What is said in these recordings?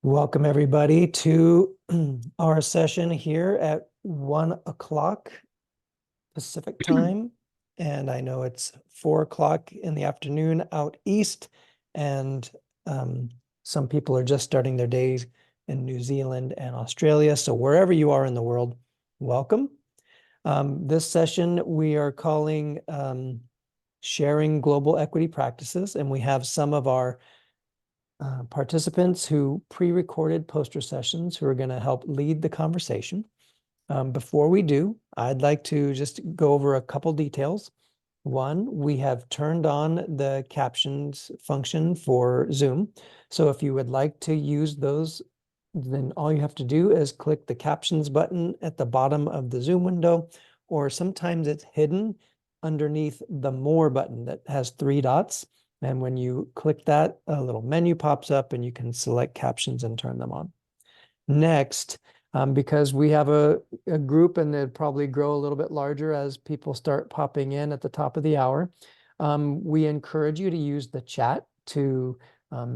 Welcome everybody to our session here at 1 o'clock Pacific time. And I know it's 4 o'clock in the afternoon out east, and some people are just starting their days in New Zealand and Australia. So wherever you are in the world, welcome. This session we are calling Sharing Global Equity Practices, and we have some of our participants who pre-recorded poster sessions who are going to help lead the conversation. Before we do, I'd like to just go over a couple details. One, we have turned on the captions function for Zoom. So if you would like to use those, then all you have to do is click the captions button at the bottom of the Zoom window, or sometimes it's hidden underneath the More button that has 3 dots. And when you click that, a little menu pops up and you can select captions and turn them on. Next, because we have a group and they'll probably grow a little bit larger as people start popping in at the top of the hour, we encourage you to use the chat to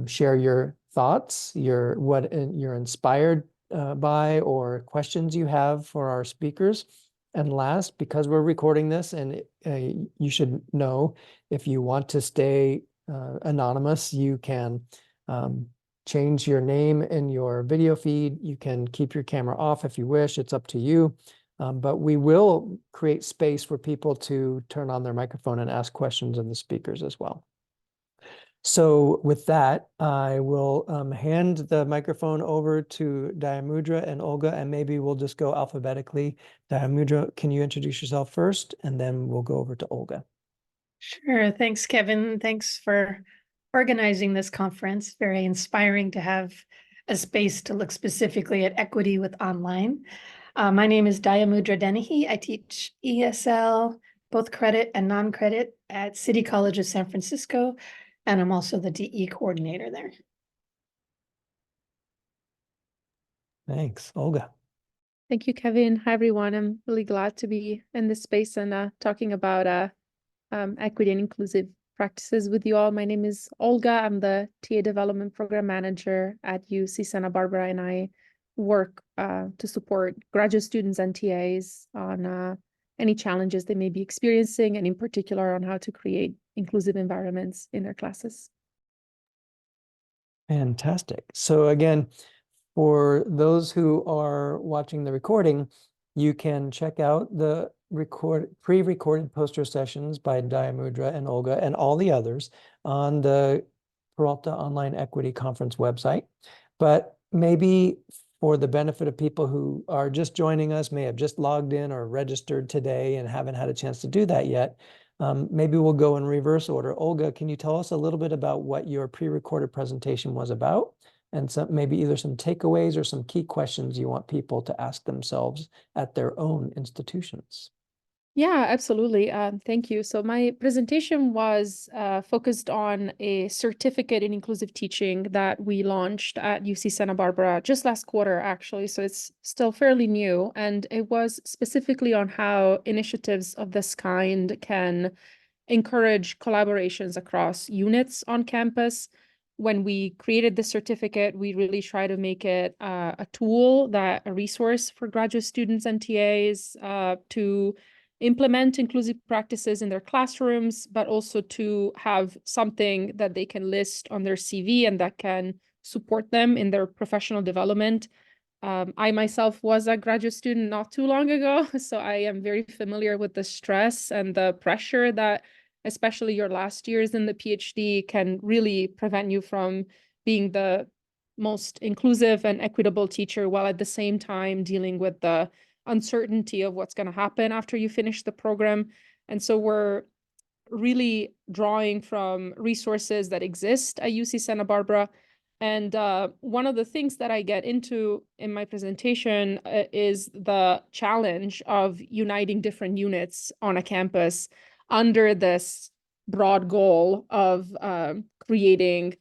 share your thoughts, what you're inspired by, or questions you have for our speakers. And last, because we're recording this, and you should know, if you want to stay anonymous, you can change your name in your video feed. You can keep your camera off if you wish. It's up to you. But we will create space for people to turn on their microphone and ask questions of the speakers as well. So with that, I will hand the microphone over to Dayamudra and Olga, and maybe we'll just go alphabetically. Dayamudra, can you introduce yourself first, and then we'll go over to Olga. Sure. Thanks, Kevin. Thanks for organizing this conference. Very inspiring to have a space to look specifically at equity with online. My name is Dayamudra Dennehy. I teach ESL, both credit and non-credit at City College of San Francisco, and I'm also the DE coordinator there. Thanks. Olga. Thank you, Kevin. Hi, everyone. I'm really glad to be in this space and talking about equity and inclusive practices with you all. My name is Olga. I'm the TA Development Program Manager at UC Santa Barbara, and I work to support graduate students and TAs on any challenges they may be experiencing, and in particular on how to create inclusive environments in their classes. Fantastic. So again, for those who are watching the recording, you can check out the pre-recorded poster sessions by Dayamudra and Olga and all the others on the Peralta Online Equity Conference website. But maybe for the benefit of people who are just joining us, may have just logged in or registered today and haven't had a chance to do that yet, maybe we'll go in reverse order. Olga, can you tell us a little bit about what your pre-recorded presentation was about? And maybe either some takeaways or some key questions you want people to ask themselves at their own institutions. Yeah, absolutely. Thank you. So my presentation was focused on a certificate in inclusive teaching that we launched at UC Santa Barbara just last quarter, actually. So it's still fairly new. And it was specifically on how initiatives of this kind can encourage collaborations across units on campus. When we created the certificate, we really try to make it a tool, a resource for graduate students and TAs to implement inclusive practices in their classrooms, but also to have something that they can list on their CV and that can support them in their professional development. I myself was a graduate student not too long ago, so I am very familiar with the stress and the pressure that especially your last years in the PhD can really prevent you from being the most inclusive and equitable teacher, while at the same time dealing with the uncertainty of what's going to happen after you finish the program. And so we're really drawing from resources that exist at UC Santa Barbara. And one of the things that I get into in my presentation is the challenge of uniting different units on a campus under this broad goal of creating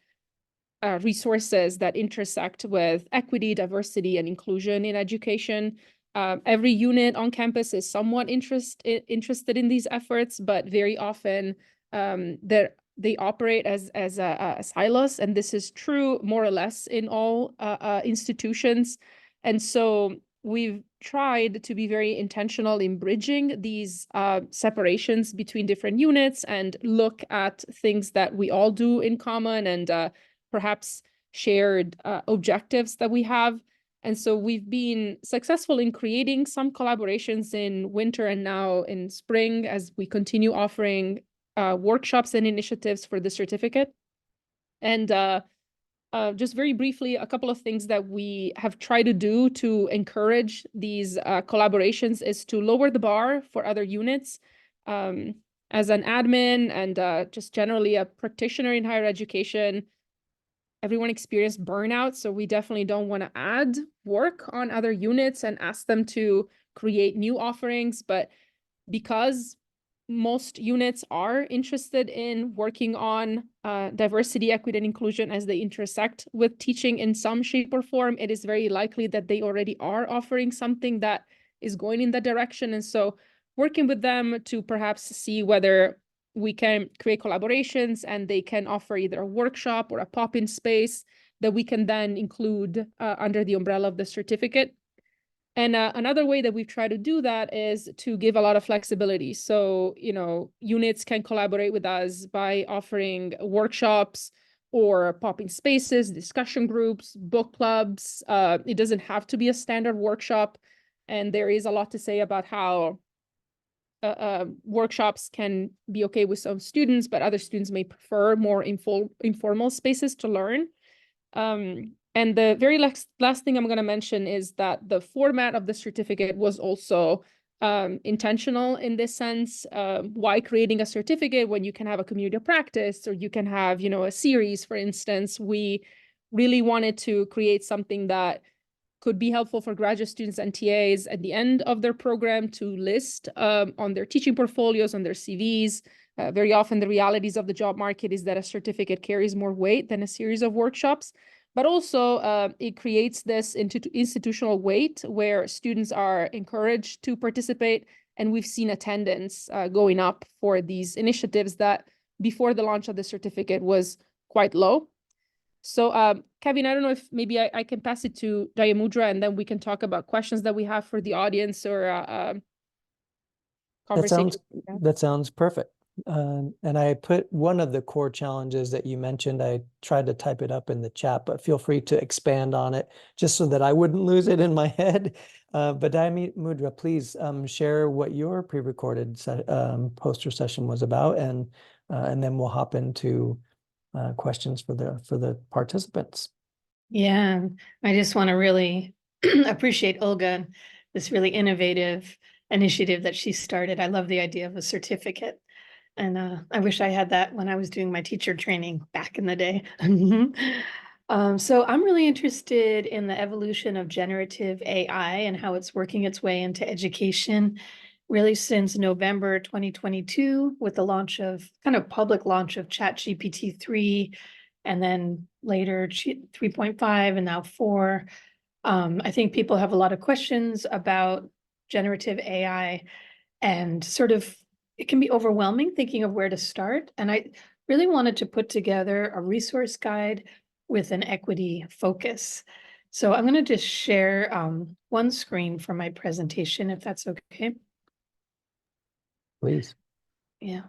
resources that intersect with equity, diversity, and inclusion in education. Every unit on campus is somewhat interested in these efforts, but very often there they operate as silos, and this is true more or less in all institutions. And so we've tried to be very intentional in bridging these separations between different units and look at things that we all do in common and perhaps shared objectives that we have. And so we've been successful in creating some collaborations in winter and now in spring as we continue offering workshops and initiatives for the certificate. And just very briefly, a couple of things that we have tried to do to encourage these collaborations is to lower the bar for other units. As an admin and just generally a practitioner in higher education, everyone experienced burnout, so we definitely don't want to add work on other units and ask them to create new offerings. But because most units are interested in working on diversity, equity, and inclusion as they intersect with teaching in some shape or form, it is very likely that they already are offering something that is going in that direction. And so working with them to perhaps see whether we can create collaborations and they can offer either a workshop or a pop-in space that we can then include under the umbrella of the certificate. And another way that we've tried to do that is to give a lot of flexibility. So, units can collaborate with us by offering workshops or pop-in spaces, discussion groups, book clubs. It doesn't have to be a standard workshop. And there is a lot to say about how workshops can be okay with some students, but other students may prefer more informal spaces to learn. And the very last thing I'm going to mention is that the format of the certificate was also intentional in this sense. Why creating a certificate when you can have a community of practice or you can have, a series, for instance? We really wanted to create something that could be helpful for graduate students and TAs at the end of their program to list on their teaching portfolios, on their CVs. Very often the realities of the job market is that a certificate carries more weight than a series of workshops, but also it creates this institutional weight where students are encouraged to participate. And we've seen attendance going up for these initiatives that before the launch of the certificate was quite low. So Kevin, I don't know if maybe I can pass it to Dayamudra and then we can talk about questions that we have for the audience or conversation. That sounds perfect. And I put one of the core challenges that you mentioned. I tried to type it up in the chat, but feel free to expand on it just so that I wouldn't lose it in my head. But Dayamudra, please share what your pre-recorded poster session was about, and then we'll hop into questions for the participants. Yeah, I just want to really appreciate Olga and this really innovative initiative that she started. I love the idea of a certificate. And I wish I had that when I was doing my teacher training back in the day. So I'm really interested in the evolution of generative AI and how it's working its way into education, really since November 2022, with the public launch of ChatGPT 3, and then later 3.5 and now 4. I think people have a lot of questions about generative AI and it can be overwhelming thinking of where to start. And I really wanted to put together a resource guide with an equity focus. So I'm going to just share one screen for my presentation, if that's okay. Please. Yeah.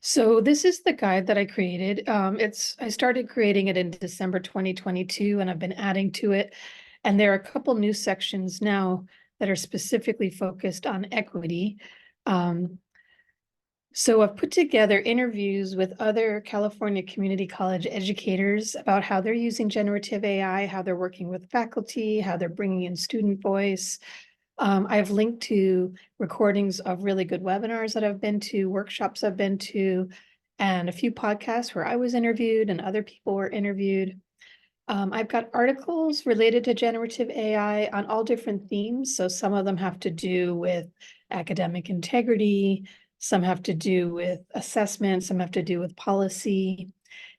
So this is the guide that I created. I started creating it in December 2022, and I've been adding to it. And there are a couple new sections now that are specifically focused on equity. So I've put together interviews with other California community college educators about how they're using generative AI, how they're working with faculty, how they're bringing in student voice. I've linked to recordings of really good webinars that I've been to, workshops I've been to, and a few podcasts where I was interviewed and other people were interviewed. I've got articles related to generative AI on all different themes. So some of them have to do with academic integrity, some have to do with assessment, some have to do with policy.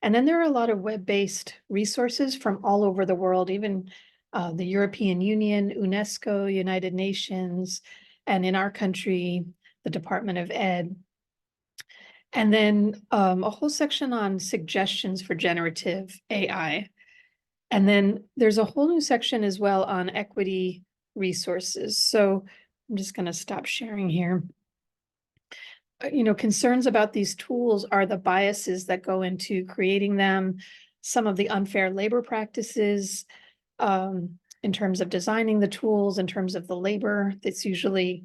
And then there are a lot of web-based resources from all over the world, even the European Union, UNESCO, United Nations, and in our country, the Department of Ed. And then a whole section on suggestions for generative AI. And then there's a whole new section as well on equity resources. So I'm just going to stop sharing here. Concerns about these tools are the biases that go into creating them, some of the unfair labor practices, in terms of designing the tools, in terms of the labor that's usually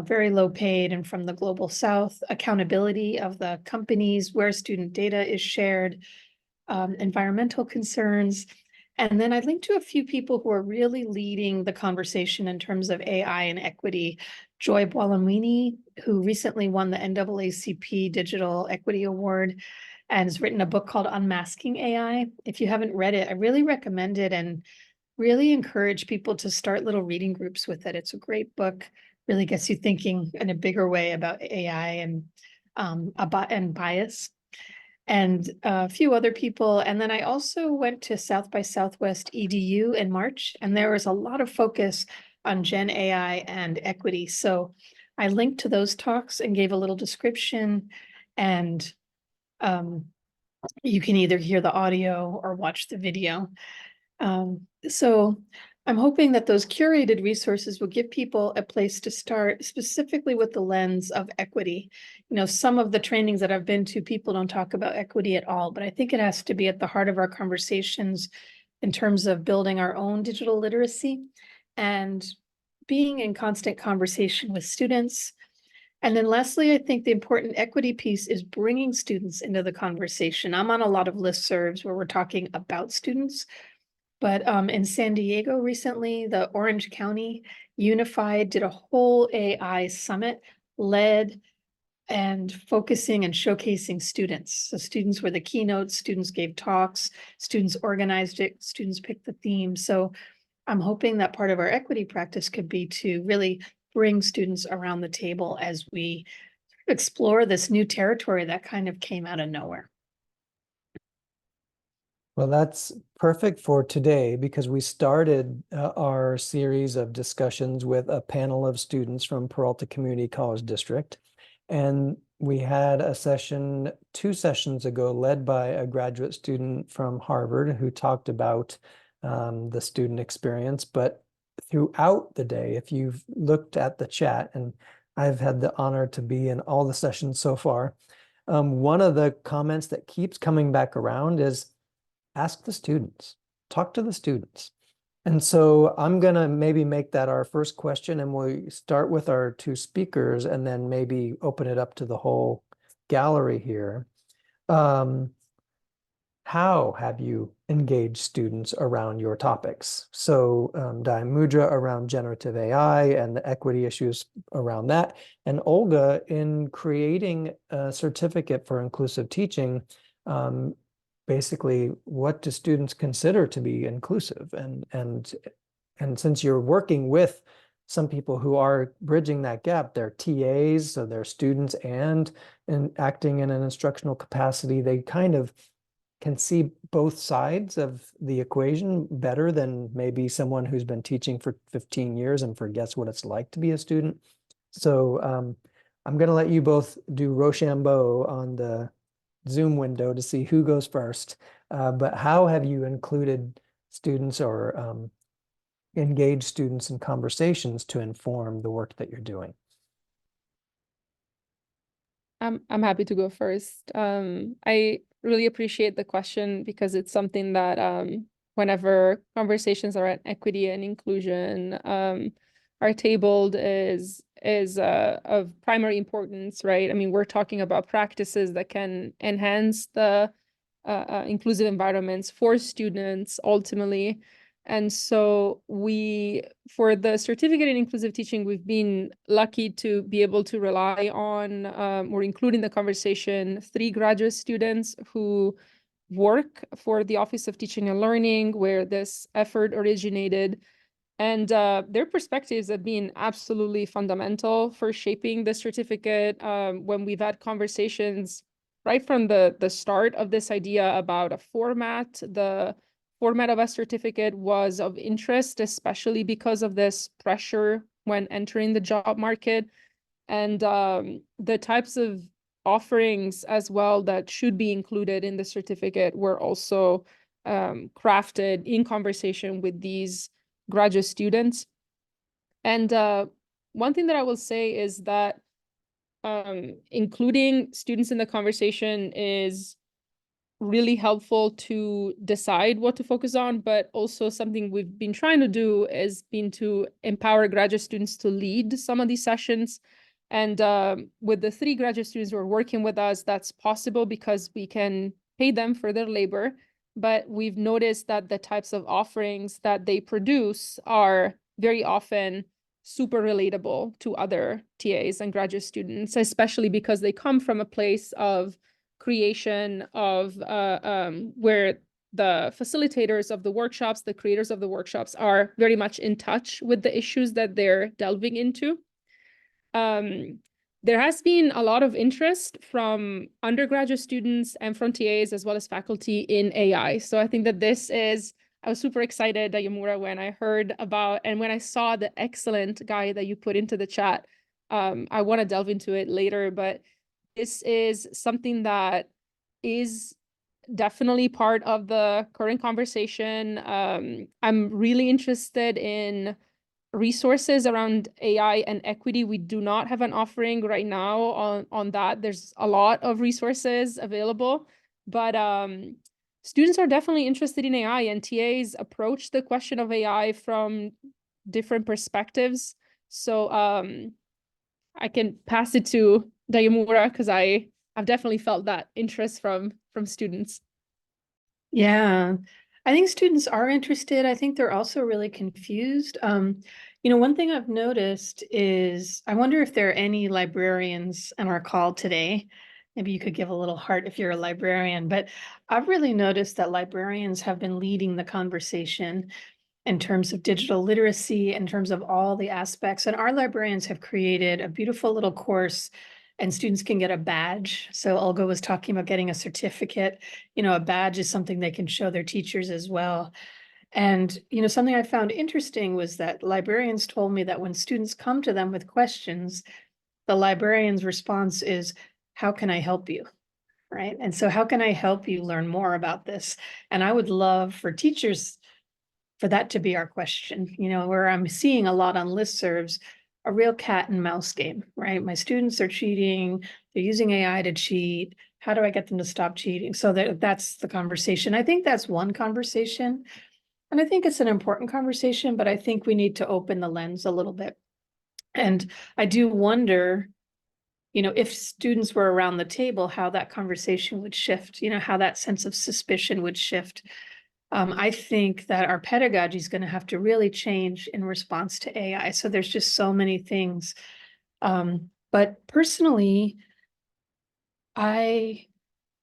very low paid and from the global south, accountability of the companies where student data is shared, environmental concerns. And then I linked to a few people who are really leading the conversation in terms of AI and equity. Joy Buolamwini, who recently won the NAACP Digital Equity Award and has written a book called Unmasking AI. If you haven't read it, I really recommend it and really encourage people to start little reading groups with it. It's a great book, really gets you thinking in a bigger way about AI and bias, and a few other people. And then I also went to South by Southwest EDU in March, and there was a lot of focus on Gen AI and equity. So I linked to those talks and gave a little description, and you can either hear the audio or watch the video. So I'm hoping that those curated resources will give people a place to start, specifically with the lens of equity. Some of the trainings that I've been to, people don't talk about equity at all, but I think it has to be at the heart of our conversations in terms of building our own digital literacy and being in constant conversation with students. And then lastly, I think the important equity piece is bringing students into the conversation. I'm on a lot of listservs where we're talking about students, but in San Diego recently, the Orange County Unified did a whole AI summit led and focusing and showcasing students. So students were the keynotes, students gave talks, students organized it, students picked the theme. So I'm hoping that part of our equity practice could be to really bring students around the table as we explore this new territory that kind of came out of nowhere. Well, that's perfect for today because we started our series of discussions with a panel of students from Peralta Community College District. And we had a session 2 sessions ago led by a graduate student from Harvard who talked about the student experience. But throughout the day, if you've looked at the chat, and I've had the honor to be in all the sessions so far, one of the comments that keeps coming back around is ask the students, talk to the students. And so I'm going to maybe make that our first question, and we'll start with our 2 speakers and then maybe open it up to the whole gallery here. How have you engaged students around your topics? So Mudra around generative AI and the equity issues around that, and Olga in creating a certificate for inclusive teaching. Basically, what do students consider to be inclusive? And since you're working with some people who are bridging that gap, they're TAs, so they're students and acting in an instructional capacity, they kind of can see both sides of the equation better than maybe someone who's been teaching for 15 years and forgets what it's like to be a student. So I'm going to let you both do Rochambeau on the Zoom window to see who goes first. But how have you included students or engaged students in conversations to inform the work that you're doing? I'm happy to go first. I really appreciate the question because it's something that whenever conversations around equity and inclusion are tabled is of primary importance, right? I mean, we're talking about practices that can enhance the inclusive environments for students ultimately. And so for the certificate in inclusive teaching, we've been lucky to be able to rely on or include in the conversation 3 graduate students who work for the Office of Teaching and Learning, where this effort originated. And their perspectives have been absolutely fundamental for shaping the certificate. When we've had conversations right from the start of this idea about a format, the format of a certificate was of interest, especially because of this pressure when entering the job market. And the types of offerings as well that should be included in the certificate were also crafted in conversation with these graduate students. And one thing that I will say is that including students in the conversation is really helpful to decide what to focus on, but also something we've been trying to do has been to empower graduate students to lead some of these sessions. And with the 3 graduate students who are working with us, that's possible because we can pay them for their labor. But we've noticed that the types of offerings that they produce are very often super relatable to other TAs and graduate students, especially because they come from a place of creation of where the facilitators of the workshops, the creators of the workshops are very much in touch with the issues that they're delving into. There has been a lot of interest from undergraduate students and from TAs as well as faculty in AI. So I think that I was super excited, Dayamura, when I heard about, and when I saw the excellent guide that you put into the chat. I want to delve into it later, but this is something that is definitely part of the current conversation. I'm really interested in resources around AI and equity. We do not have an offering right now on that. There's a lot of resources available, but students are definitely interested in AI, and TAs approach the question of AI from different perspectives. So I can pass it to Dayamura because I've definitely felt that interest from students. Yeah, I think students are interested. I think they're also really confused. One thing I've noticed is I wonder if there are any librarians on our call today. Maybe you could give a little heart if you're a librarian, but I've really noticed that librarians have been leading the conversation in terms of digital literacy, in terms of all the aspects. And our librarians have created a beautiful little course, and students can get a badge. So Olga was talking about getting a certificate. A badge is something they can show their teachers as well. And, something I found interesting was that librarians told me that when students come to them with questions, the librarian's response is, "How can I help you?" Right? And so how can I help you learn more about this? And I would love for teachers for that to be our question, where I'm seeing a lot on listservs, a real cat and mouse game, right? My students are cheating, they're using AI to cheat. How do I get them to stop cheating? So that's the conversation. I think that's one conversation. And I think it's an important conversation, but I think we need to open the lens a little bit. And I do wonder, if students were around the table, how that conversation would shift, how that sense of suspicion would shift. I think that our pedagogy is going to have to really change in response to AI. So there's just so many things. But personally, I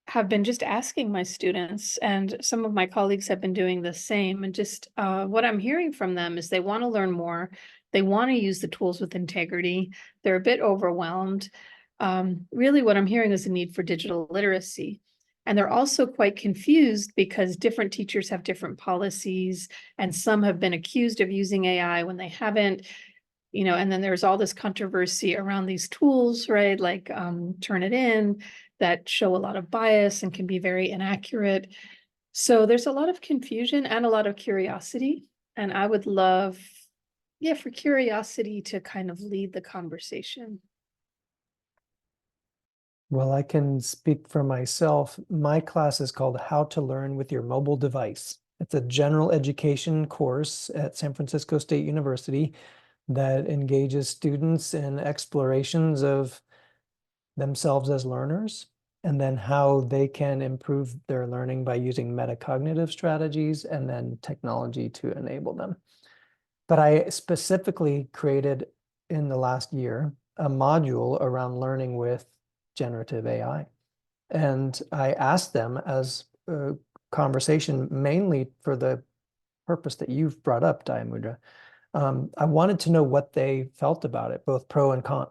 have been just asking my students, and some of my colleagues have been doing the same. And just what I'm hearing from them is they want to learn more. They want to use the tools with integrity. They're a bit overwhelmed. Really, what I'm hearing is a need for digital literacy. And they're also quite confused because different teachers have different policies, and some have been accused of using AI when they haven't. And then there's all this controversy around these tools, right? Like Turnitin, that show a lot of bias and can be very inaccurate. So there's a lot of confusion and a lot of curiosity. And I would love, for curiosity to kind of lead the conversation. Well, I can speak for myself. My class is called How to Learn with Your Mobile Device. It's a general education course at San Francisco State University that engages students in explorations of themselves as learners, and then how they can improve their learning by using metacognitive strategies and then technology to enable them. But I specifically created in the last year a module around learning with generative AI. And I asked them as a conversation, mainly for the purpose that you've brought up, Dayamudra. I wanted to know what they felt about it, both pro and con.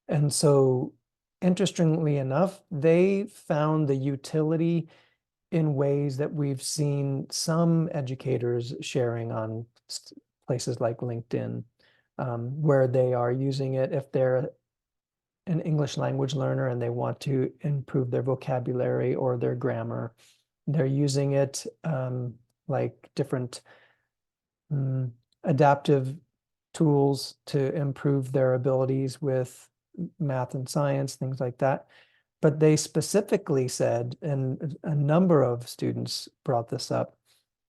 And so, interestingly enough, they found the utility in ways that we've seen some educators sharing on places like LinkedIn, where they are using it if they're an English language learner and they want to improve their vocabulary or their grammar. They're using it like different adaptive tools to improve their abilities with math and science, things like that. But they specifically said, and a number of students brought this up,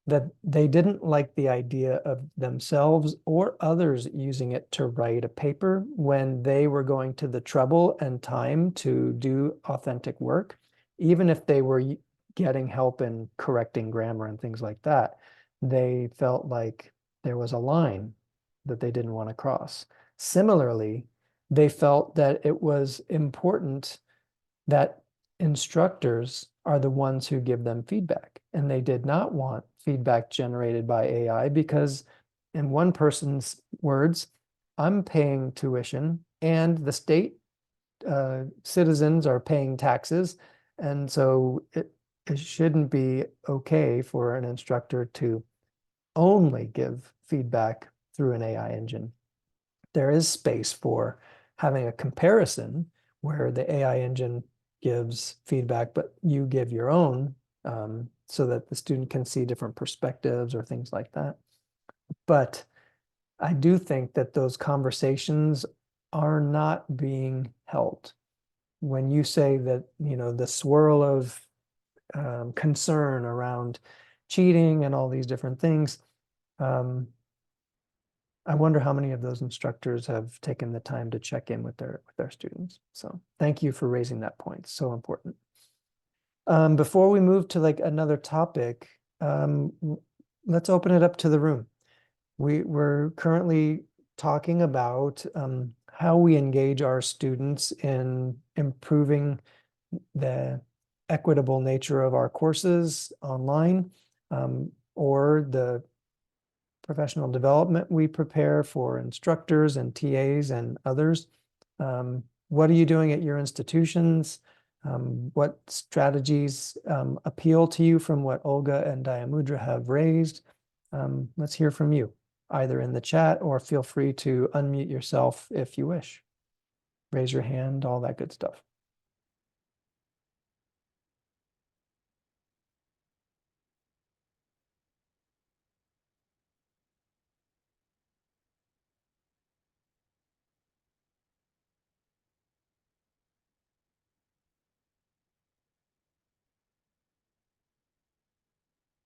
that they didn't like the idea of themselves or others using it to write a paper when they were going to the trouble and time to do authentic work, even if they were getting help in correcting grammar and things like that. They felt like there was a line that they didn't want to cross. Similarly, they felt that it was important that instructors are the ones who give them feedback. And they did not want feedback generated by AI because, in one person's words, I'm paying tuition and the state citizens are paying taxes. And so it shouldn't be okay for an instructor to only give feedback through an AI engine. There is space for having a comparison where the AI engine gives feedback, but you give your own so that the student can see different perspectives or things like that. But I do think that those conversations are not being held. When you say that, you know, the swirl of concern around cheating and all these different things, I wonder how many of those instructors have taken the time to check in with their students. So thank you for raising that point. It's so important. Before we move to like another topic, let's open it up to the room. We're currently talking about how we engage our students in improving the equitable nature of our courses online, or the professional development we prepare for instructors and TAs and others. What are you doing at your institutions? What strategies appeal to you from what Olga and Dayamudra have raised? Let's hear from you, either in the chat or feel free to unmute yourself if you wish. Raise your hand, all that good stuff.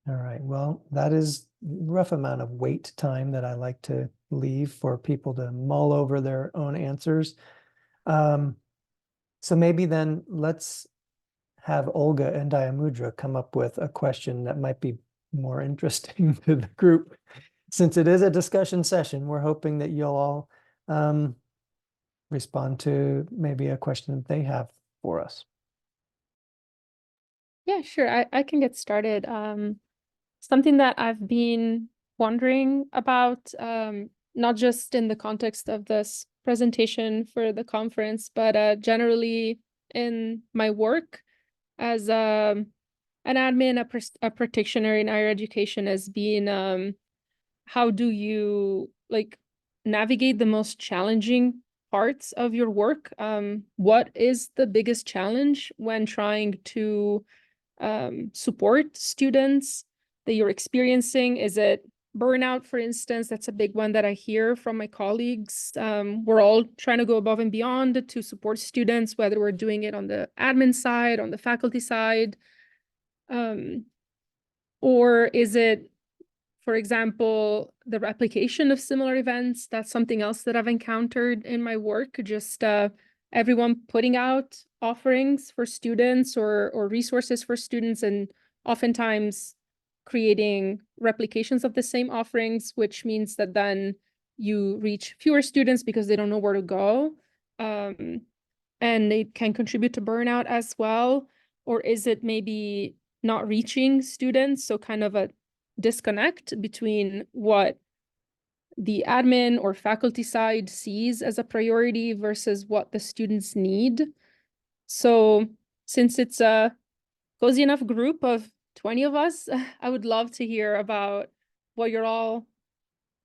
All right, well, that is a rough amount of wait time that I like to leave for people to mull over their own answers. So maybe then let's have Olga and Dayamudra come up with a question that might be more interesting to the group. Since it is a discussion session, we're hoping that you'll all respond to maybe a question that they have for us. Yeah, sure. I can get started. Something that I've been wondering about, not just in the context of this presentation for the conference, but generally in my work as an admin, a practitioner in higher education, has been how do you like navigate the most challenging parts of your work? What is the biggest challenge when trying to support students that you're experiencing? Is it burnout, for instance? That's a big one that I hear from my colleagues. We're all trying to go above and beyond to support students, whether we're doing it on the admin side, on the faculty side. Or is it, for example, the replication of similar events? That's something else that I've encountered in my work. Just everyone putting out offerings for students or resources for students, and oftentimes creating replications of the same offerings, which means that then you reach fewer students because they don't know where to go. And it can contribute to burnout as well. Or is it maybe not reaching students? So kind of a disconnect between what the admin or faculty side sees as a priority versus what the students need. So since it's a cozy enough group of 20 of us, I would love to hear about what you're all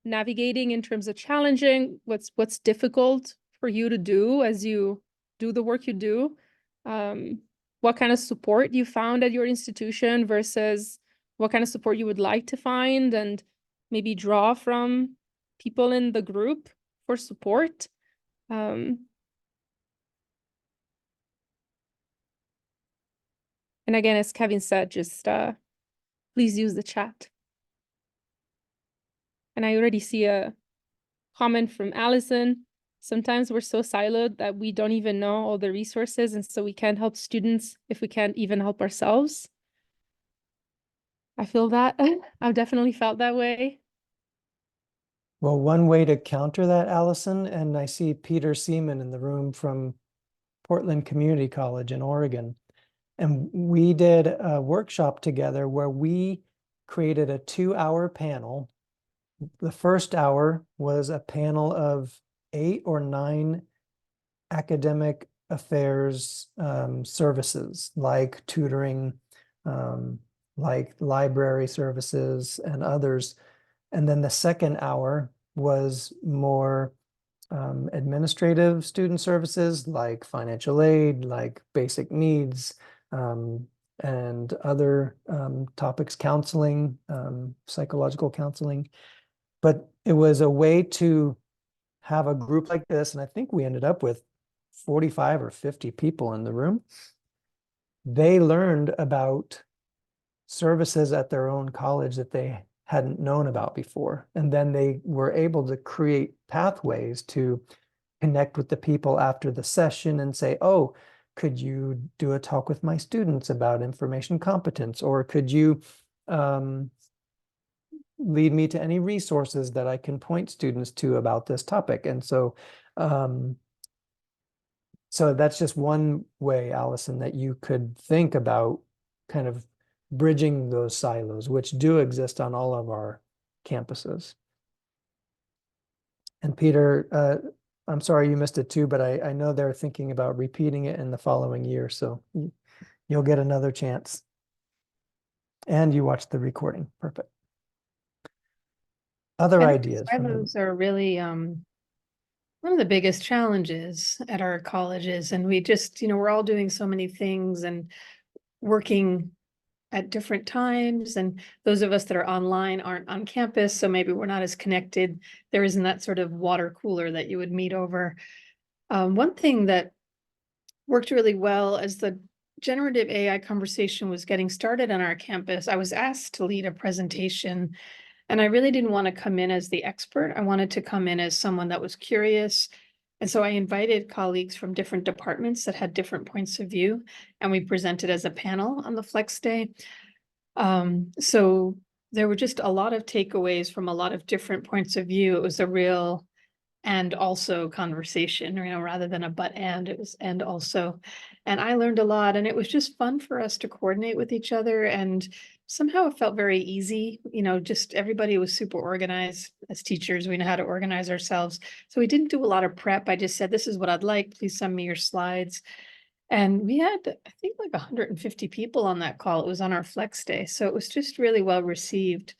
navigating in terms of challenging, what's difficult for you to do as you do the work you do, what kind of support you found at your institution versus what kind of support you would like to find, and maybe draw from people in the group for support. And again, as Kevin said, just please use the chat. And I already see a comment from Allison. Sometimes we're so siloed that we don't even know all the resources, and so we can't help students if we can't even help ourselves. I feel that. I've definitely felt that way. Well, one way to counter that, Allison, and I see Peter Seaman in the room from Portland Community College in Oregon. And we did a workshop together where we created a 2-hour panel. The first hour was a panel of 8 or 9 academic affairs services, like tutoring, like library services and others. And then the second hour was more administrative student services, like financial aid, like basic needs, and other topics, counseling, psychological counseling. But it was a way to have a group like this, and I think we ended up with 45 or 50 people in the room. They learned about services at their own college that they hadn't known about before. And then they were able to create pathways to connect with the people after the session and say, oh, could you do a talk with my students about information competence? Or could you lead me to any resources that I can point students to about this topic? And so that's just one way, Allison, that you could think about kind of bridging those silos, which do exist on all of our campuses. And Peter, I'm sorry you missed it too, but I know they're thinking about repeating it in the following year, so you'll get another chance. And you watched the recording. Perfect. Other ideas from Silos are really one of the biggest challenges at our colleges, and we just, we're all doing so many things and working at different times, and those of us that are online aren't on campus, so maybe we're not as connected. There isn't that sort of water cooler that you would meet over. One thing that worked really well as the generative AI conversation was getting started on our campus, I was asked to lead a presentation, and I really didn't want to come in as the expert. I wanted to come in as someone that was curious. And so I invited colleagues from different departments that had different points of view, and we presented as a panel on the Flex Day. So there were just a lot of takeaways from a lot of different points of view. It was a real and also conversation, rather than a but and, it was and also. And I learned a lot, and it was just fun for us to coordinate with each other. And somehow it felt very easy, just everybody was super organized. As teachers, we know how to organize ourselves. So we didn't do a lot of prep. I just said, this is what I'd like. Please send me your slides. And we had, I think, like 150 people on that call. It was on our Flex Day. So it was just really well received.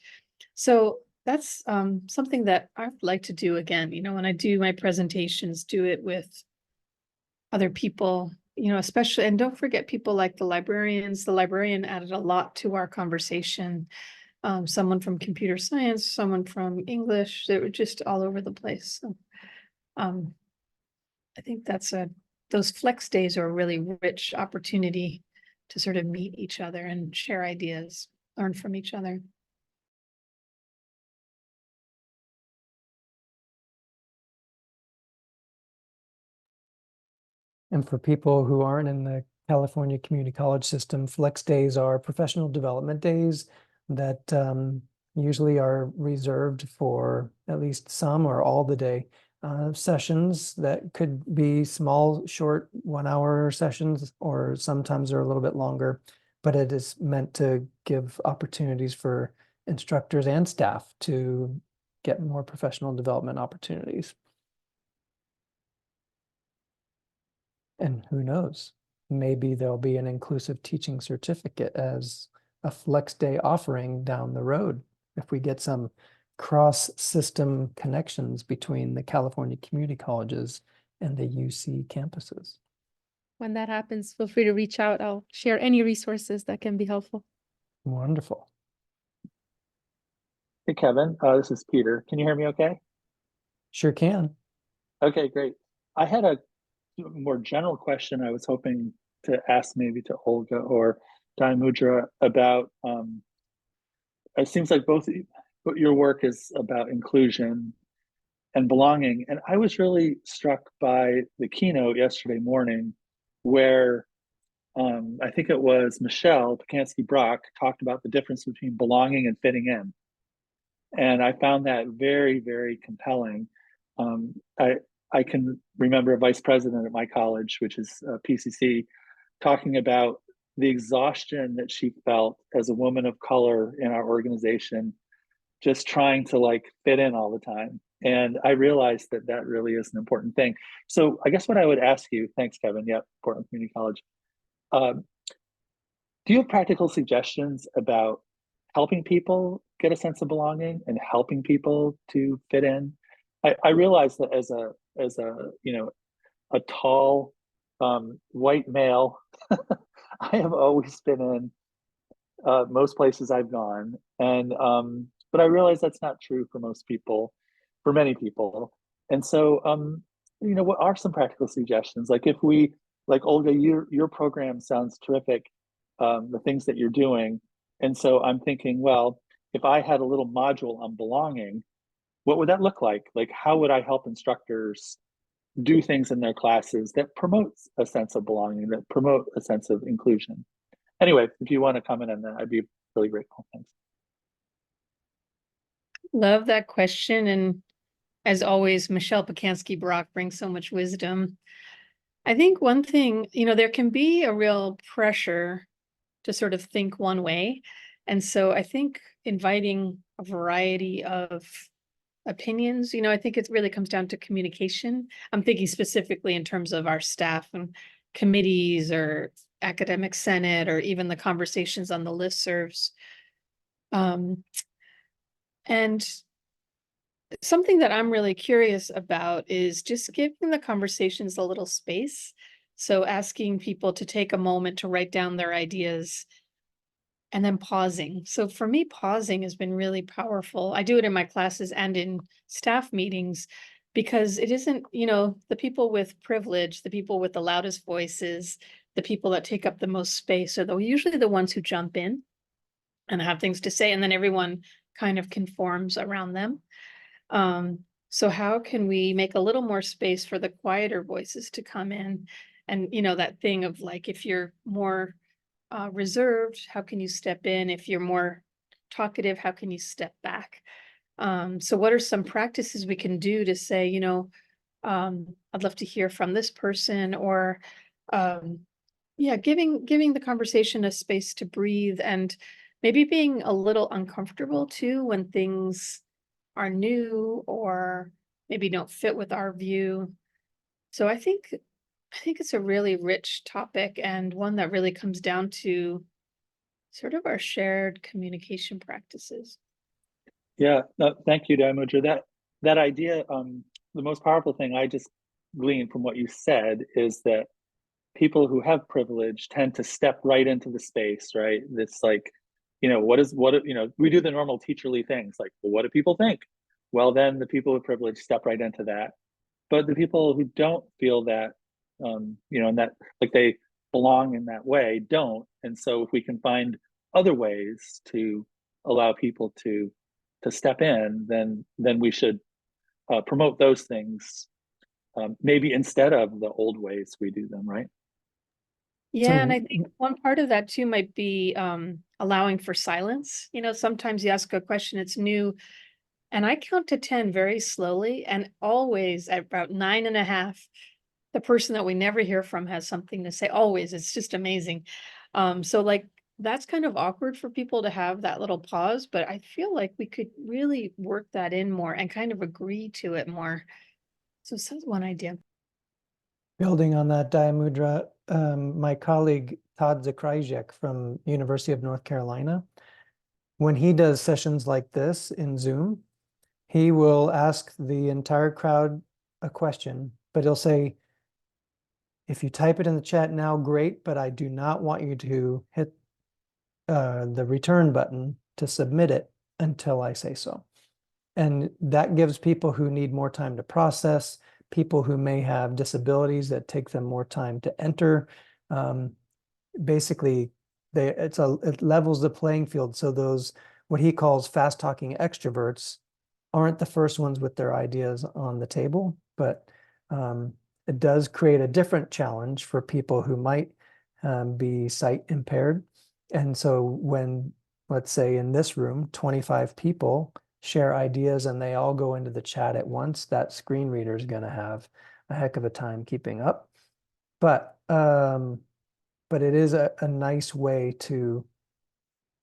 So that's something that I would like to do again. When I do my presentations, do it with other people, especially, and don't forget people like the librarians. The librarian added a lot to our conversation. Someone from computer science, someone from English, they were just all over the place. So I think those Flex Days are a really rich opportunity to sort of meet each other and share ideas, learn from each other. And for people who aren't in the California Community College system, Flex Days are professional development days that usually are reserved for at least some or all the day sessions that could be small, short 1-hour sessions, or sometimes they're a little bit longer, but it is meant to give opportunities for instructors and staff to get more professional development opportunities. And who knows, maybe there'll be an inclusive teaching certificate as a Flex Day offering down the road if we get some cross-system connections between the California community colleges and the UC campuses. when that happens, feel free to reach out. I'll share any resources that can be helpful. Wonderful. Hey, Kevin, this is Peter. Can you hear me okay? Sure can. Okay, great. I had a more general question I was hoping to ask maybe to Olga or Daimudra about, it seems like both your work is about inclusion and belonging. And I was really struck by the keynote yesterday morning where I think it was Michelle Pacansky-Brock talked about the difference between belonging and fitting in. And I found that very, very compelling. I can remember a vice president at my college, which is PCC, talking about the exhaustion that she felt as a woman of color in our organization, just trying to like fit in all the time. And I realized that that really is an important thing. So I guess what I would ask you, thanks, Kevin. Yep, Portland Community College. Do you have practical suggestions about helping people get a sense of belonging and helping people to fit in? I realize that as a a tall white male, I have always been in most places I've gone, and but I realize that's not true for most people, for many people. And so what are some practical suggestions? Like if we, like Olga, your program sounds terrific, the things that you're doing. And so I'm thinking, well, if I had a little module on belonging, what would that look like? Like, how would I help instructors do things in their classes that promotes a sense of belonging, that promote a sense of inclusion? Anyway, if you want to comment on that, I'd be really grateful. Thanks. Love that question. And as always, Michelle Pacansky-Brock brings so much wisdom. I think one thing, there can be a real pressure to sort of think one way. And so I think inviting a variety of opinions, I think it really comes down to communication. I'm thinking specifically in terms of our staff and committees or academic senate, or even the conversations on the listservs. And something that I'm really curious about is just giving the conversations a little space. So asking people to take a moment to write down their ideas and then pausing. So for me, pausing has been really powerful. I do it in my classes and in staff meetings because it isn't, the people with privilege, the people with the loudest voices, the people that take up the most space are usually the ones who jump in and have things to say, and then everyone kind of conforms around them. So how can we make a little more space for the quieter voices to come in? And, that thing of like, if you're more reserved, how can you step in? If you're more talkative, how can you step back? So what are some practices we can do to say, I'd love to hear from this person, or giving the conversation a space to breathe, and maybe being a little uncomfortable too when things are new or maybe don't fit with our view. So I think it's a really rich topic, and one that really comes down to sort of our shared communication practices. Yeah, no, thank you, Daimudra. That idea, the most powerful thing I just gleaned from what you said is that people who have privilege tend to step right into the space, right? It's like, we do the normal teacherly things like, well, what do people think? Well, then the people with privilege step right into that. But the people who don't feel that, and that like they belong in that way, don't. And so if we can find other ways to allow people to step in, then we should promote those things, maybe instead of the old ways we do them, right? Yeah, and I think one part of that too might be allowing for silence. Sometimes you ask a question, it's new, and I count to 10 very slowly, and always at about 9.5, the person that we never hear from has something to say. Always. It's just amazing. So like that's kind of awkward for people to have that little pause, but I feel like we could really work that in more and kind of agree to it more. So that's one idea. Building on that, Daimudra, my colleague Todd Zakrajek from University of North Carolina, when he does sessions like this in Zoom, he will ask the entire crowd a question, but he'll say, If you type it in the chat now, great, but I do not want you to hit the return button to submit it until I say so. And that gives people who need more time to process, people who may have disabilities that take them more time to enter. Basically, it levels the playing field. So those, what he calls fast talking extroverts, aren't the first ones with their ideas on the table, but it does create a different challenge for people who might be sight impaired. And so when, let's say in this room, 25 people share ideas and they all go into the chat at once, that screen reader is going to have a heck of a time keeping up. But it is a nice way to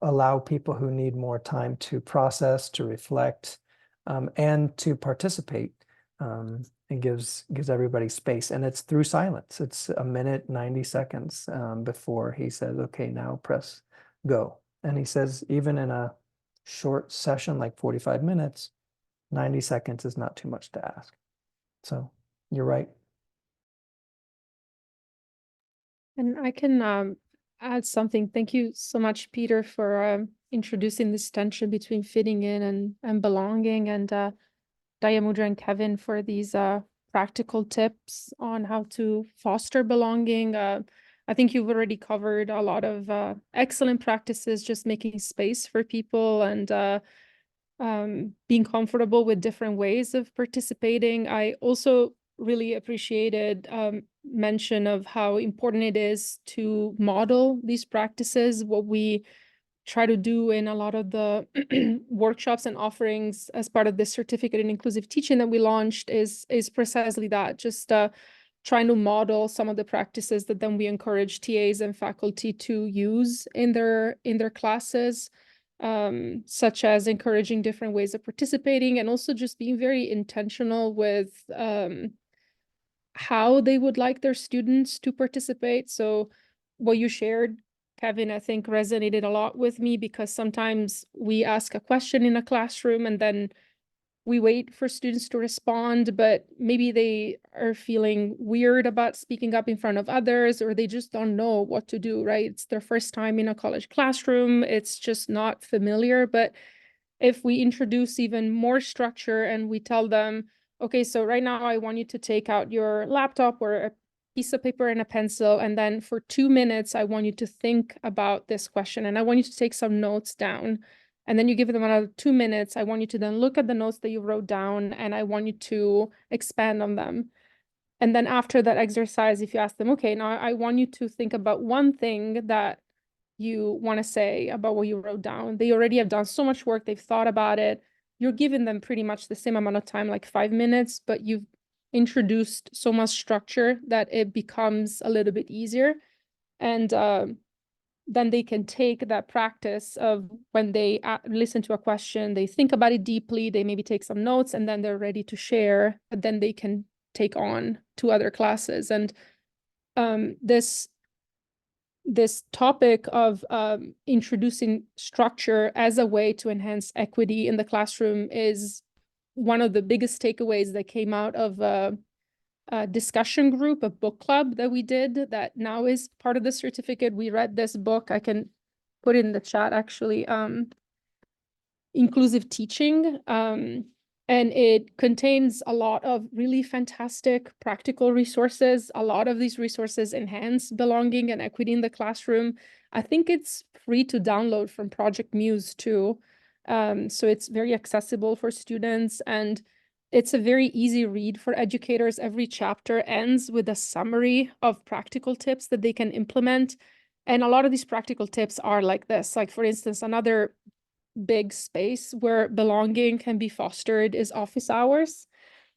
allow people who need more time to process, to reflect, and to participate. And gives everybody space. And it's through silence. It's a minute, 90 seconds before he says, okay, now press go. And he says, even in a short session, like 45 minutes, 90 seconds is not too much to ask. So you're right. And I can add something. Thank you so much, Peter, for introducing this tension between fitting in and belonging, and Dayamudra and Kevin for these practical tips on how to foster belonging. I think you've already covered a lot of excellent practices, just making space for people and being comfortable with different ways of participating. I also really appreciated mention of how important it is to model these practices. What we try to do in a lot of the workshops and offerings as part of this certificate in inclusive teaching that we launched is precisely that, just trying to model some of the practices that then we encourage TAs and faculty to use in their classes, such as encouraging different ways of participating and also just being very intentional with how they would like their students to participate. So what you shared, Kevin, I think resonated a lot with me, because sometimes we ask a question in a classroom and then we wait for students to respond, but maybe they are feeling weird about speaking up in front of others, or they just don't know what to do, right? It's their first time in a college classroom. It's just not familiar. But if we introduce even more structure and we tell them, okay, so right now I want you to take out your laptop or a piece of paper and a pencil, and then for 2 minutes, I want you to think about this question and I want you to take some notes down. And then you give them another 2 minutes. I want you to then look at the notes that you wrote down and I want you to expand on them. And then after that exercise, if you ask them, okay, now I want you to think about one thing that you want to say about what you wrote down. They already have done so much work. They've thought about it. You're giving them pretty much the same amount of time, like 5 minutes, but you've introduced so much structure that it becomes a little bit easier. And then they can take that practice of when they listen to a question, they think about it deeply, they maybe take some notes, and then they're ready to share, but then they can take on to other classes. And this topic of introducing structure as a way to enhance equity in the classroom is one of the biggest takeaways that came out of a discussion group, a book club that we did that now is part of the certificate. We read this book. I can put it in the chat, actually. Inclusive Teaching. And it contains a lot of really fantastic practical resources. A lot of these resources enhance belonging and equity in the classroom. I think it's free to download from Project Muse too. So it's very accessible for students, and it's a very easy read for educators. Every chapter ends with a summary of practical tips that they can implement. And a lot of these practical tips are like this. Like, for instance, another big space where belonging can be fostered is office hours,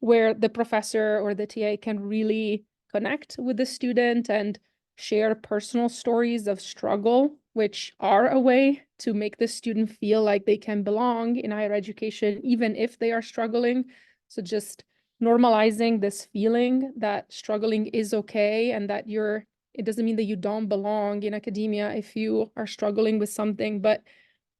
where the professor or the TA can really connect with the student and share personal stories of struggle, which are a way to make the student feel like they can belong in higher education, even if they are struggling. So just normalizing this feeling that struggling is okay, and that it doesn't mean that you don't belong in academia if you are struggling with something. But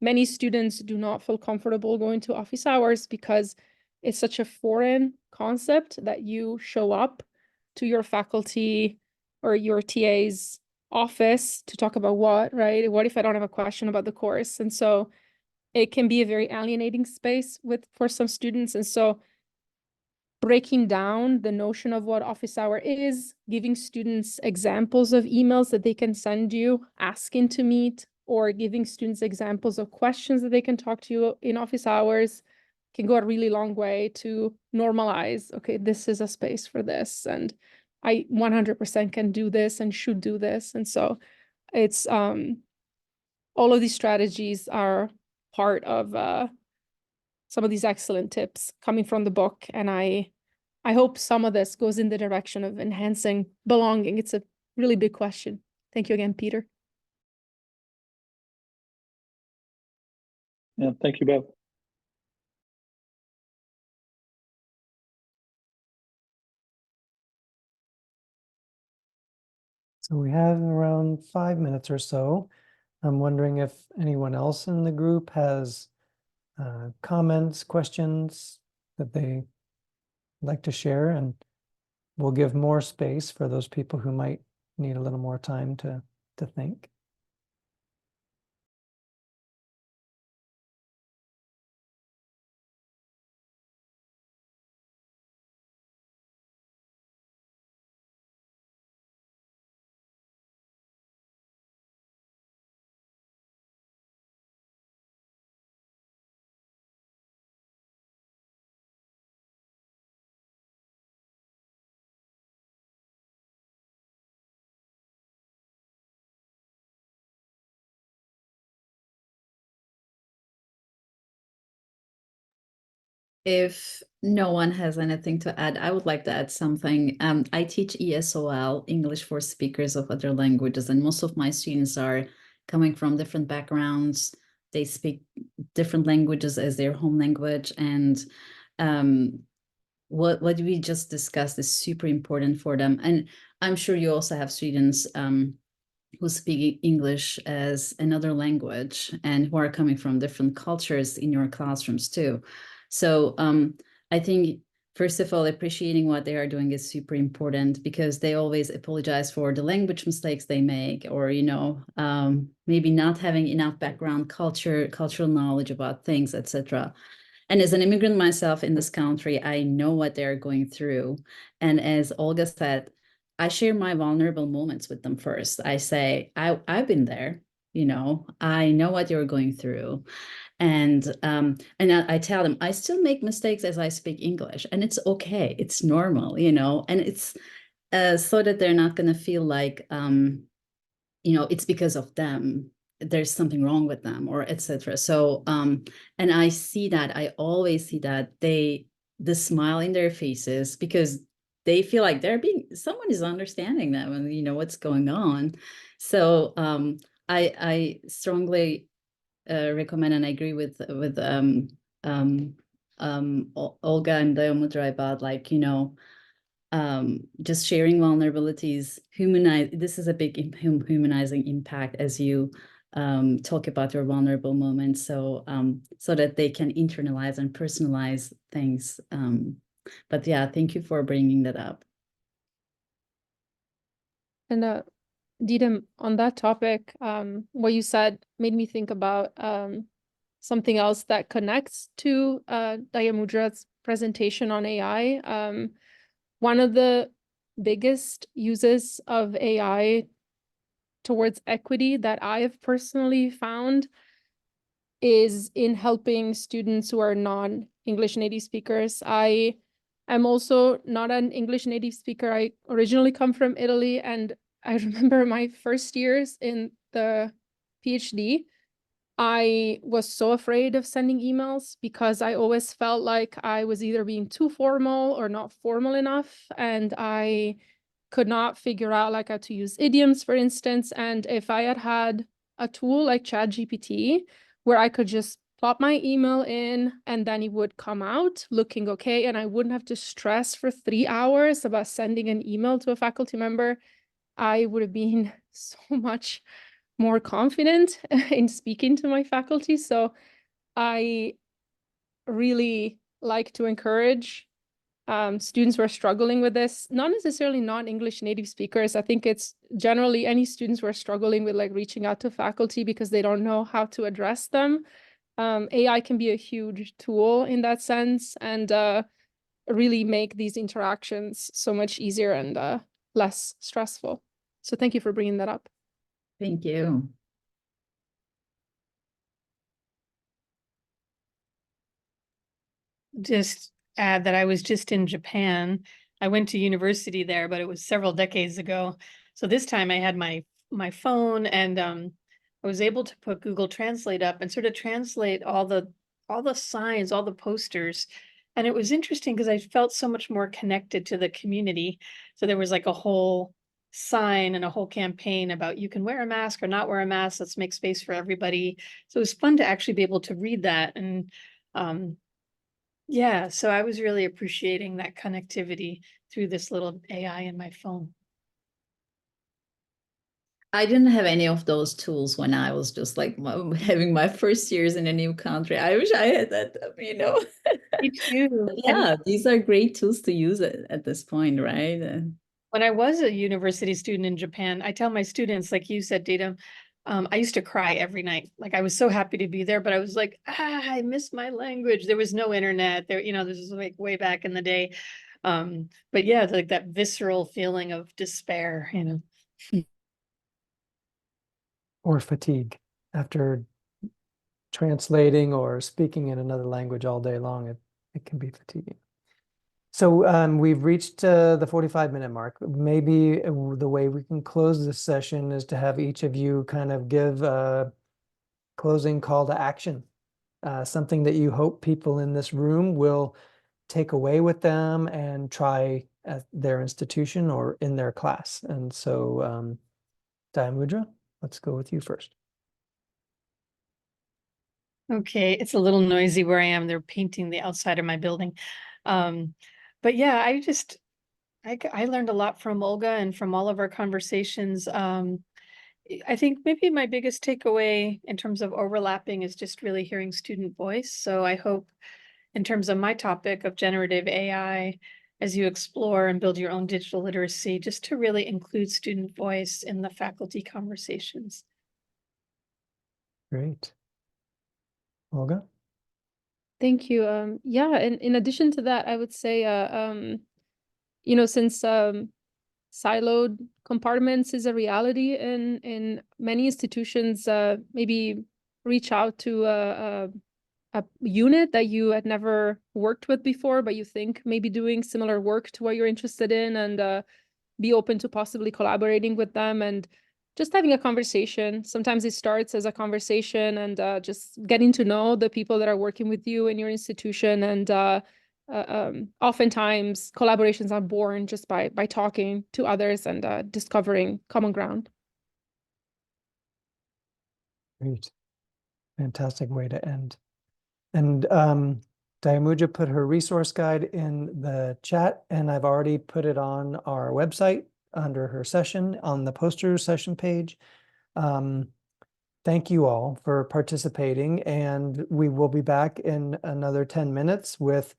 many students do not feel comfortable going to office hours because it's such a foreign concept that you show up to your faculty or your TA's office to talk about what, right? What if I don't have a question about the course? And so it can be a very alienating space for some students. And so breaking down the notion of what office hour is, giving students examples of emails that they can send you, asking to meet, or giving students examples of questions that they can talk to you in office hours can go a really long way to normalize, okay, this is a space for this, and I 100% can do this and should do this. And so it's all of these strategies are part of some of these excellent tips coming from the book. And I hope some of this goes in the direction of enhancing belonging. It's a really big question. Thank you again, Peter. Yeah, thank you both. So we have around 5 minutes or so. I'm wondering if anyone else in the group has comments, questions that they like to share, and we'll give more space for those people who might need a little more time to think. If no one has anything to add, I would like to add something. I teach ESOL, English for Speakers of Other Languages, and most of my students are coming from different backgrounds. They speak different languages as their home language, and what we just discussed is super important for them. And I'm sure you also have students who speak English as another language and who are coming from different cultures in your classrooms too. So I think, first of all, appreciating what they are doing is super important, because they always apologize for the language mistakes they make, or, maybe not having enough background cultural knowledge about things, etc. And as an immigrant myself in this country, I know what they're going through. And as Olga said, I share my vulnerable moments with them first. I say, I've been there, I know what you're going through. And I tell them I still make mistakes as I speak English, and it's okay, it's normal, and it's so that they're not going to feel like it's because of them, there's something wrong with them, or etc. So and I see that, I always see that the smile in their faces, because they feel like someone is understanding them, and what's going on. So I strongly recommend, and I agree with Olga and Dayamudra about just sharing vulnerabilities. This is a big humanizing impact as you talk about your vulnerable moments, so that they can internalize and personalize things. But yeah, thank you for bringing that up. And Didem, on that topic, what you said made me think about something else that connects to Dayamudra's presentation on AI. One of the biggest uses of AI towards equity that I have personally found is in helping students who are non-English native speakers. I am also not an English native speaker. I originally come from Italy, and I remember my first years in the PhD, I was so afraid of sending emails because I always felt like I was either being too formal or not formal enough, and I could not figure out how to use idioms, for instance. And if I had had a tool like ChatGPT where I could just plop my email in and then it would come out looking okay, and I wouldn't have to stress for 3 hours about sending an email to a faculty member, I would have been so much more confident in speaking to my faculty. So I really like to encourage students who are struggling with this, not necessarily non-English native speakers. I think it's generally any students who are struggling with like reaching out to faculty because they don't know how to address them. AI can be a huge tool in that sense, and really make these interactions so much easier and less stressful. So thank you for bringing that up. Thank you. Just add that I was just in Japan. I went to university there, but it was several decades ago. So this time I had my phone, and I was able to put Google Translate up and sort of translate all the signs, all the posters. And it was interesting because I felt so much more connected to the community. So there was like a whole sign and a whole campaign about you can wear a mask or not wear a mask. Let's make space for everybody. So it was fun to actually be able to read that. And yeah, so I was really appreciating that connectivity through this little AI in my phone. I didn't have any of those tools when I was just like having my first years in a new country. I wish I had that, Me too. And Yeah, these are great tools to use at this point, right? when I was a university student in Japan, I tell my students, like you said, Data, I used to cry every night. Like I was so happy to be there, but I was like, I miss my language. There was no internet there, this was like way back in the day. But yeah, like that visceral feeling of despair. Or fatigue after translating or speaking in another language all day long. It can be fatiguing. So we've reached the 45-minute mark. Maybe the way we can close this session is to have each of you kind of give a closing call to action, something that you hope people in this room will take away with them and try at their institution or in their class. And so, Dayamudra, let's go with you first. Okay, it's a little noisy where I am. They're painting the outside of my building. But yeah, I learned a lot from Olga and from all of our conversations. I think maybe my biggest takeaway in terms of overlapping is just really hearing student voice. So I hope in terms of my topic of generative AI, as you explore and build your own digital literacy, just to really include student voice in the faculty conversations. Great. Olga? Thank you. Yeah, and in addition to that, I would say, since siloed compartments is a reality in many institutions, maybe reach out to a unit that you had never worked with before, but you think maybe doing similar work to what you're interested in, and be open to possibly collaborating with them and just having a conversation. Sometimes it starts as a conversation and just getting to know the people that are working with you in your institution. And oftentimes collaborations are born just by talking to others and discovering common ground. Great. Fantastic way to end. And Dayamudra put her resource guide in the chat, and I've already put it on our website under her session on the poster session page. Thank you all for participating, and we will be back in another 10 minutes with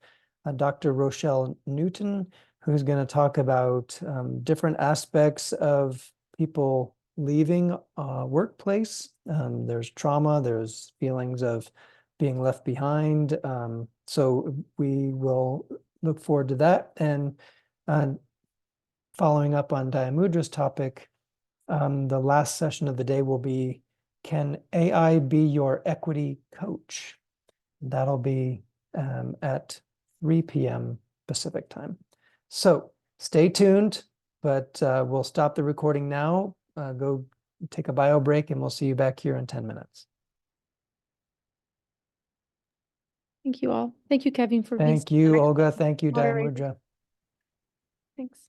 Dr. Rochelle Newton, who's going to talk about different aspects of people leaving workplace. There's trauma, there's feelings of being left behind. So we will look forward to that. And following up on Dayamudra's topic, the last session of the day will be, can AI be your equity coach? That'll be at 3 p.m. Pacific time. So stay tuned, but we'll stop the recording now, go take a bio break, and we'll see you back here in 10 minutes. Thank you all. Thank you, Kevin, for being Thank you, an Olga. excellent Thank you, moderator. Dayamudra. Thanks.